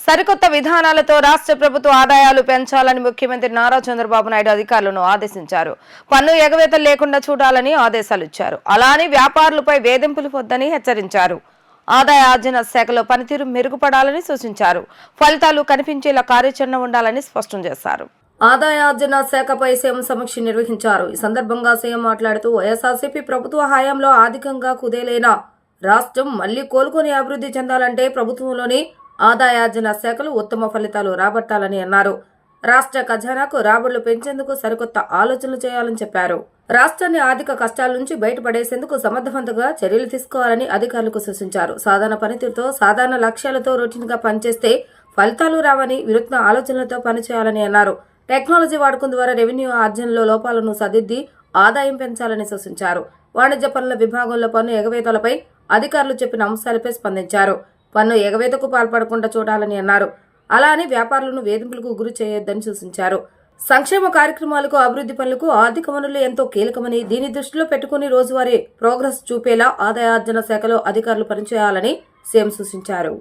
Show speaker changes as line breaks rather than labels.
సరికొత్త విధానాలతో రాష్ట్ర ప్రభుత్వ ఆదాయాలు పెంచాలని ముఖ్యమంత్రి నారా చంద్రబాబు నాయుడు అధికారులను ఆదేశించారు. పన్ను ఎగవేతలు లేకుండా చూడాలని ఆదేశాలు ఇచ్చారు. అలానే వ్యాపారులపై వేధింపులు వద్దని హెచ్చరించారు. ఆదాయ ఆర్జన శాఖలో పనితీరు మెరుగుపడాలని సూచించారు. ఫలితాలు కనిపించేలా కార్యాచరణ ఉండాలని స్పష్టం చేశారు. ఆదాయ ఆర్జన శాఖపై సీఎం సమీక్ష నిర్వహించారు. ఈ సందర్భంగా సీఎం మాట్లాడుతూ వైఎస్ఆర్సీపీ ప్రభుత్వ హయాంలో ఆర్థికంగా కుదేలైన రాష్ట్రం మళ్లీ కోలుకొని అభివృద్ధి చెందాలంటే ప్రభుత్వంలోని ఆదాయార్జన శాఖలు ఉత్తమ ఫలితాలు రాబట్టాలని అన్నారు. రాష్ట్ర ఖజానాకు రాబడులు పెంచేందుకు సరికొత్త ఆలోచనలు చేయాలని చెప్పారు. రాష్ట్రాన్ని ఆర్థిక కష్టాల నుంచి బయటపడేసేందుకు సమర్థవంతంగా చర్యలు తీసుకోవాలని అధికారులకు సూచించారు. సాధారణ పనితీరుతో సాధారణ లక్ష్యాలతో రొటీన్ గా పనిచేస్తే ఫలితాలు రావని వినూత్న ఆలోచనలతో పనిచేయాలని అన్నారు. టెక్నాలజీ వాడకం ద్వారా రెవెన్యూ ఆర్జనలో లోపాలను సరిదిద్ది ఆదాయం పెంచాలని సూచించారు. వాణిజ్య పనుల విభాగంలో పన్ను ఎగవేతలపై అధికారులు చెప్పిన అంశాలపై స్పందించారు. పన్ను ఎగవేతకు పాల్పడకుండా చూడాలని అన్నారు. అలానే వ్యాపారులను వేధింపులకు గురి చేయొద్దని సూచించారు. సంక్షేమ కార్యక్రమాలకు, అభివృద్ధి పనులకు ఆర్థిక వనరులు ఎంతో కీలకమని, దీని దృష్టిలో పెట్టుకుని రోజువారీ ప్రోగ్రెస్ చూపేలా ఆదాయార్జన శాఖలో అధికారులు పనిచేయాలని సీఎం సూచించారు.